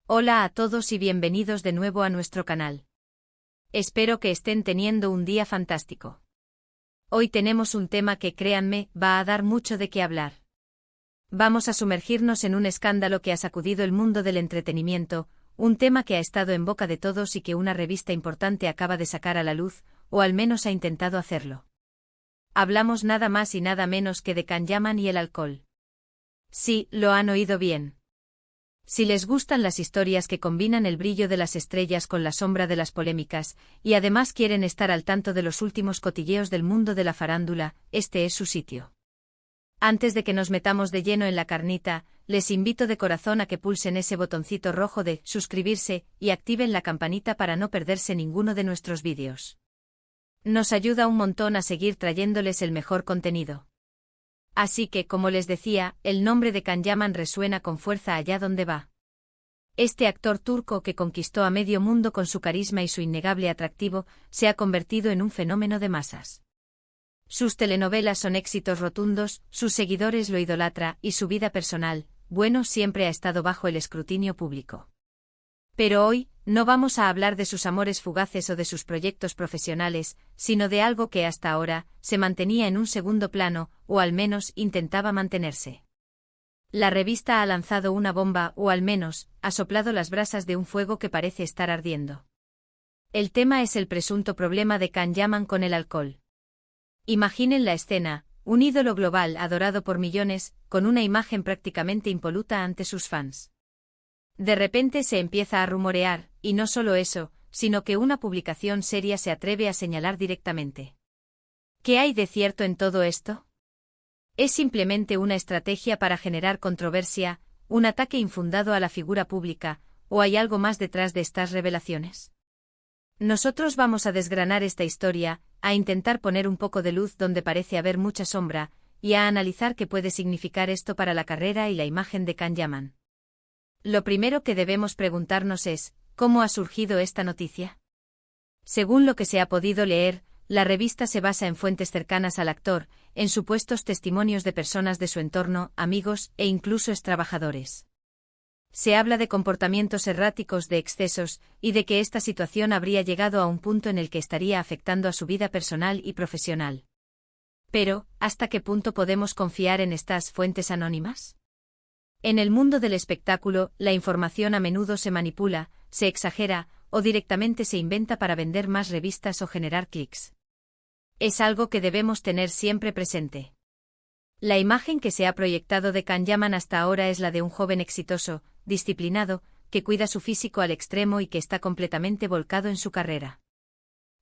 Hola a todos y bienvenidos de nuevo a nuestro canal. Espero que estén teniendo un día fantástico. Hoy tenemos un tema que, créanme, va a dar mucho de qué hablar. Vamos a sumergirnos en un escándalo que ha sacudido el mundo del entretenimiento, un tema que ha estado en boca de todos y que una revista importante acaba de sacar a la luz, o al menos ha intentado hacerlo. Hablamos nada más y nada menos que de Can-Yaman y el alcohol. Sí, lo han oído bien. Si les gustan las historias que combinan el brillo de las estrellas con la sombra de las polémicas, y además quieren estar al tanto de los últimos cotilleos del mundo de la farándula, este es su sitio. Antes de que nos metamos de lleno en la carnita, les invito de corazón a que pulsen ese botoncito rojo de suscribirse y activen la campanita para no perderse ninguno de nuestros vídeos. Nos ayuda un montón a seguir trayéndoles el mejor contenido. Así que, como les decía, el nombre de Can-Yaman resuena con fuerza allá donde va. Este actor turco que conquistó a medio mundo con su carisma y su innegable atractivo, se ha convertido en un fenómeno de masas. Sus telenovelas son éxitos rotundos, sus seguidores lo idolatran y su vida personal, bueno, siempre ha estado bajo el escrutinio público. Pero hoy, no vamos a hablar de sus amores fugaces o de sus proyectos profesionales, sino de algo que hasta ahora se mantenía en un segundo plano, o al menos intentaba mantenerse. La revista ha lanzado una bomba, o al menos, ha soplado las brasas de un fuego que parece estar ardiendo. El tema es el presunto problema de Can-Yaman con el alcohol. Imaginen la escena, un ídolo global adorado por millones, con una imagen prácticamente impoluta ante sus fans. De repente se empieza a rumorear, y no solo eso, sino que una publicación seria se atreve a señalar directamente. ¿Qué hay de cierto en todo esto? ¿Es simplemente una estrategia para generar controversia, un ataque infundado a la figura pública, o hay algo más detrás de estas revelaciones? Nosotros vamos a desgranar esta historia, a intentar poner un poco de luz donde parece haber mucha sombra, y a analizar qué puede significar esto para la carrera y la imagen de Can-Yaman. Lo primero que debemos preguntarnos es, ¿cómo ha surgido esta noticia? Según lo que se ha podido leer, la revista se basa en fuentes cercanas al actor, en supuestos testimonios de personas de su entorno, amigos e incluso extrabajadores. Se habla de comportamientos erráticos, de excesos, y de que esta situación habría llegado a un punto en el que estaría afectando a su vida personal y profesional. Pero, ¿hasta qué punto podemos confiar en estas fuentes anónimas? En el mundo del espectáculo, la información a menudo se manipula, se exagera, o directamente se inventa para vender más revistas o generar clics. Es algo que debemos tener siempre presente. La imagen que se ha proyectado de Can-Yaman hasta ahora es la de un joven exitoso, disciplinado, que cuida su físico al extremo y que está completamente volcado en su carrera.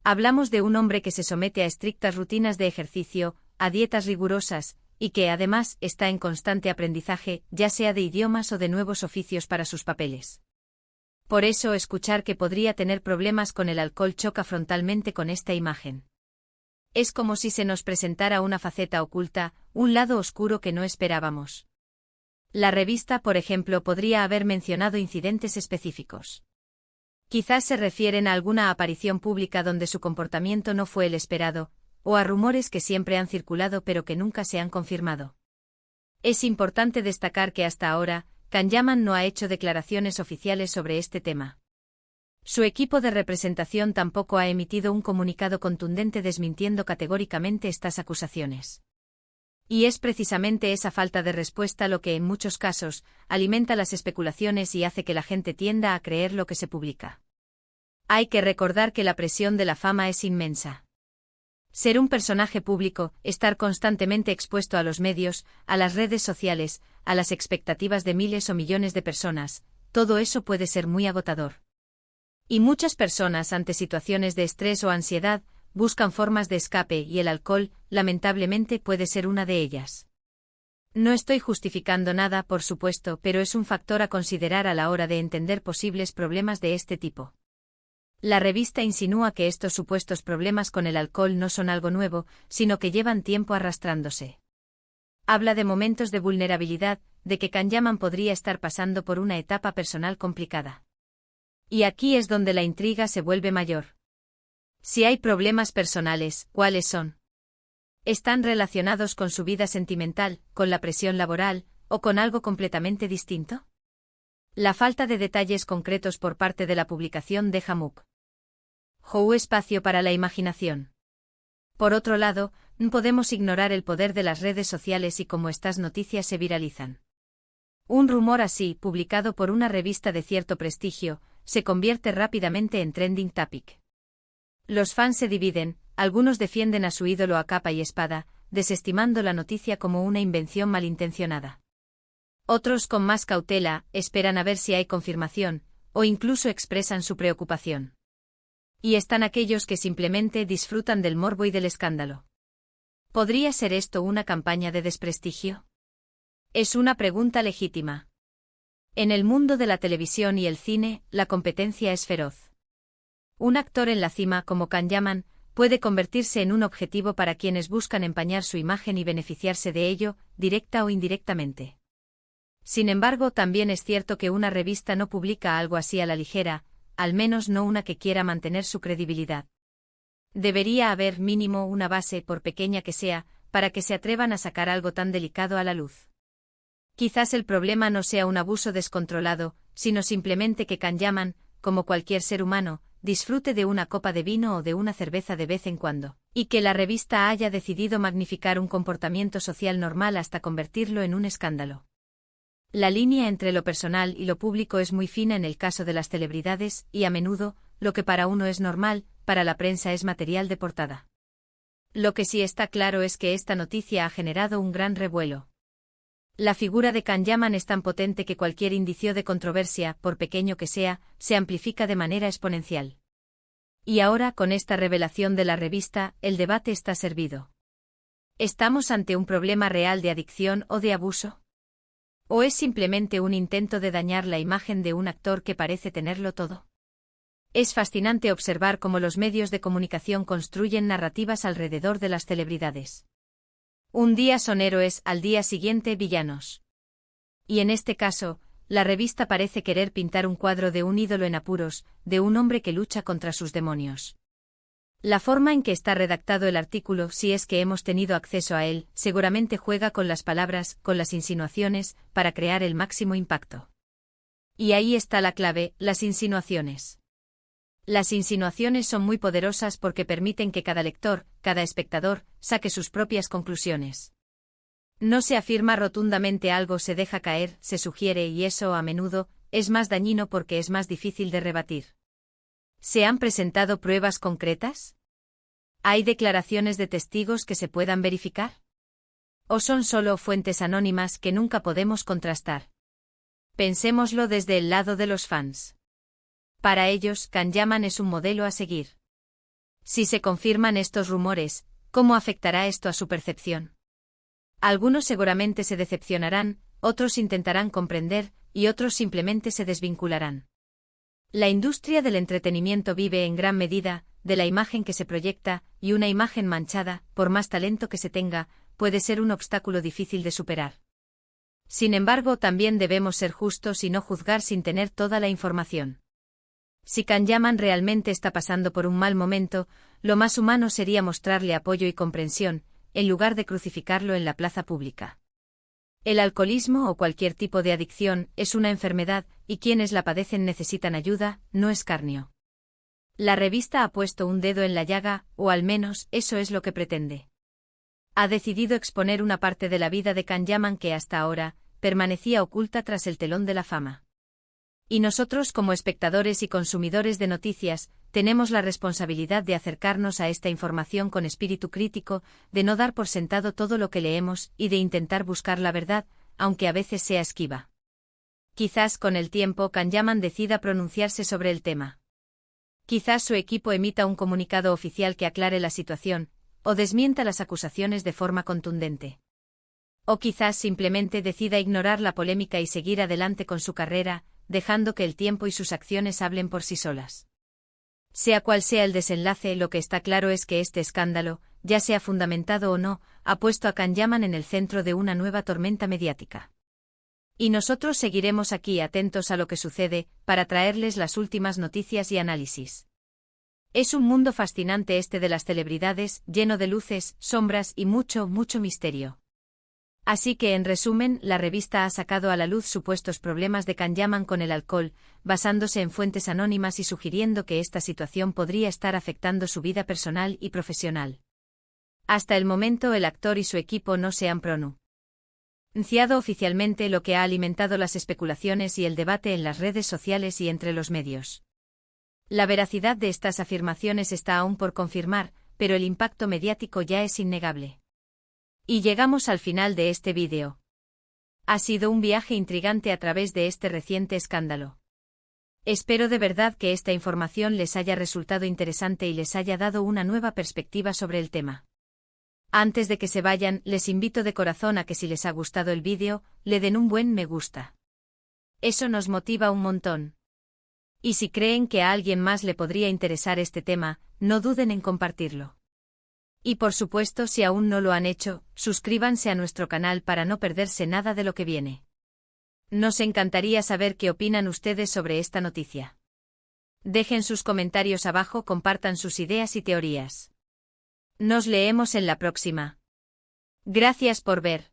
Hablamos de un hombre que se somete a estrictas rutinas de ejercicio, a dietas rigurosas, y que además está en constante aprendizaje, ya sea de idiomas o de nuevos oficios para sus papeles. Por eso escuchar que podría tener problemas con el alcohol choca frontalmente con esta imagen. Es como si se nos presentara una faceta oculta, un lado oscuro que no esperábamos. La revista, por ejemplo, podría haber mencionado incidentes específicos. Quizás se refieren a alguna aparición pública donde su comportamiento no fue el esperado, o a rumores que siempre han circulado pero que nunca se han confirmado. Es importante destacar que hasta ahora, Can-Yaman no ha hecho declaraciones oficiales sobre este tema. Su equipo de representación tampoco ha emitido un comunicado contundente desmintiendo categóricamente estas acusaciones. Y es precisamente esa falta de respuesta lo que en muchos casos alimenta las especulaciones y hace que la gente tienda a creer lo que se publica. Hay que recordar que la presión de la fama es inmensa. Ser un personaje público, estar constantemente expuesto a los medios, a las redes sociales, a las expectativas de miles o millones de personas, todo eso puede ser muy agotador. Y muchas personas ante situaciones de estrés o ansiedad, buscan formas de escape y el alcohol, lamentablemente, puede ser una de ellas. No estoy justificando nada, por supuesto, pero es un factor a considerar a la hora de entender posibles problemas de este tipo. La revista insinúa que estos supuestos problemas con el alcohol no son algo nuevo, sino que llevan tiempo arrastrándose. Habla de momentos de vulnerabilidad, de que Can-Yaman podría estar pasando por una etapa personal complicada. Y aquí es donde la intriga se vuelve mayor. Si hay problemas personales, ¿cuáles son? ¿Están relacionados con su vida sentimental, con la presión laboral, o con algo completamente distinto? La falta de detalles concretos por parte de la publicación deja mucho espacio para la imaginación. Por otro lado, no podemos ignorar el poder de las redes sociales y cómo estas noticias se viralizan. Un rumor así, publicado por una revista de cierto prestigio, se convierte rápidamente en trending topic. Los fans se dividen, algunos defienden a su ídolo a capa y espada, desestimando la noticia como una invención malintencionada. Otros, con más cautela, esperan a ver si hay confirmación, o incluso expresan su preocupación. Y están aquellos que simplemente disfrutan del morbo y del escándalo. ¿Podría ser esto una campaña de desprestigio? Es una pregunta legítima. En el mundo de la televisión y el cine, la competencia es feroz. Un actor en la cima como Can Yaman puede convertirse en un objetivo para quienes buscan empañar su imagen y beneficiarse de ello, directa o indirectamente. Sin embargo, también es cierto que una revista no publica algo así a la ligera, al menos no una que quiera mantener su credibilidad. Debería haber mínimo una base, por pequeña que sea, para que se atrevan a sacar algo tan delicado a la luz. Quizás el problema no sea un abuso descontrolado, sino simplemente que Can Yaman, como cualquier ser humano, disfrute de una copa de vino o de una cerveza de vez en cuando, y que la revista haya decidido magnificar un comportamiento social normal hasta convertirlo en un escándalo. La línea entre lo personal y lo público es muy fina en el caso de las celebridades, y a menudo, lo que para uno es normal, para la prensa es material de portada. Lo que sí está claro es que esta noticia ha generado un gran revuelo. La figura de Can Yaman es tan potente que cualquier indicio de controversia, por pequeño que sea, se amplifica de manera exponencial. Y ahora, con esta revelación de la revista, el debate está servido. ¿Estamos ante un problema real de adicción o de abuso? ¿O es simplemente un intento de dañar la imagen de un actor que parece tenerlo todo? Es fascinante observar cómo los medios de comunicación construyen narrativas alrededor de las celebridades. Un día son héroes, al día siguiente villanos. Y en este caso, la revista parece querer pintar un cuadro de un ídolo en apuros, de un hombre que lucha contra sus demonios. La forma en que está redactado el artículo, si es que hemos tenido acceso a él, seguramente juega con las palabras, con las insinuaciones, para crear el máximo impacto. Y ahí está la clave, las insinuaciones. Las insinuaciones son muy poderosas porque permiten que cada lector, cada espectador, saque sus propias conclusiones. No se afirma rotundamente algo, se deja caer, se sugiere y eso, a menudo, es más dañino porque es más difícil de rebatir. ¿Se han presentado pruebas concretas? ¿Hay declaraciones de testigos que se puedan verificar? ¿O son solo fuentes anónimas que nunca podemos contrastar? Pensémoslo desde el lado de los fans. Para ellos, Can Yaman es un modelo a seguir. Si se confirman estos rumores, ¿cómo afectará esto a su percepción? Algunos seguramente se decepcionarán, otros intentarán comprender, y otros simplemente se desvincularán. La industria del entretenimiento vive en gran medida de la imagen que se proyecta, y una imagen manchada, por más talento que se tenga, puede ser un obstáculo difícil de superar. Sin embargo, también debemos ser justos y no juzgar sin tener toda la información. Si Can Yaman realmente está pasando por un mal momento, lo más humano sería mostrarle apoyo y comprensión, en lugar de crucificarlo en la plaza pública. El alcoholismo o cualquier tipo de adicción es una enfermedad, y quienes la padecen necesitan ayuda, no escarnio. La revista ha puesto un dedo en la llaga, o al menos, eso es lo que pretende. Ha decidido exponer una parte de la vida de Can Yaman que hasta ahora permanecía oculta tras el telón de la fama. Y nosotros, como espectadores y consumidores de noticias, tenemos la responsabilidad de acercarnos a esta información con espíritu crítico, de no dar por sentado todo lo que leemos y de intentar buscar la verdad, aunque a veces sea esquiva. Quizás con el tiempo Can Yaman decida pronunciarse sobre el tema. Quizás su equipo emita un comunicado oficial que aclare la situación, o desmienta las acusaciones de forma contundente. O quizás simplemente decida ignorar la polémica y seguir adelante con su carrera, dejando que el tiempo y sus acciones hablen por sí solas. Sea cual sea el desenlace, lo que está claro es que este escándalo, ya sea fundamentado o no, ha puesto a Can Yaman en el centro de una nueva tormenta mediática. Y nosotros seguiremos aquí atentos a lo que sucede, para traerles las últimas noticias y análisis. Es un mundo fascinante este de las celebridades, lleno de luces, sombras y mucho, mucho misterio. Así que, en resumen, la revista ha sacado a la luz supuestos problemas de Kanyaman con el alcohol, basándose en fuentes anónimas y sugiriendo que esta situación podría estar afectando su vida personal y profesional. Hasta el momento el actor y su equipo no se han pronunciado oficialmente, lo que ha alimentado las especulaciones y el debate en las redes sociales y entre los medios. La veracidad de estas afirmaciones está aún por confirmar, pero el impacto mediático ya es innegable. Y llegamos al final de este vídeo. Ha sido un viaje intrigante a través de este reciente escándalo. Espero de verdad que esta información les haya resultado interesante y les haya dado una nueva perspectiva sobre el tema. Antes de que se vayan, les invito de corazón a que si les ha gustado el vídeo, le den un buen me gusta. Eso nos motiva un montón. Y si creen que a alguien más le podría interesar este tema, no duden en compartirlo. Y por supuesto, si aún no lo han hecho, suscríbanse a nuestro canal para no perderse nada de lo que viene. Nos encantaría saber qué opinan ustedes sobre esta noticia. Dejen sus comentarios abajo, compartan sus ideas y teorías. Nos leemos en la próxima. Gracias por ver.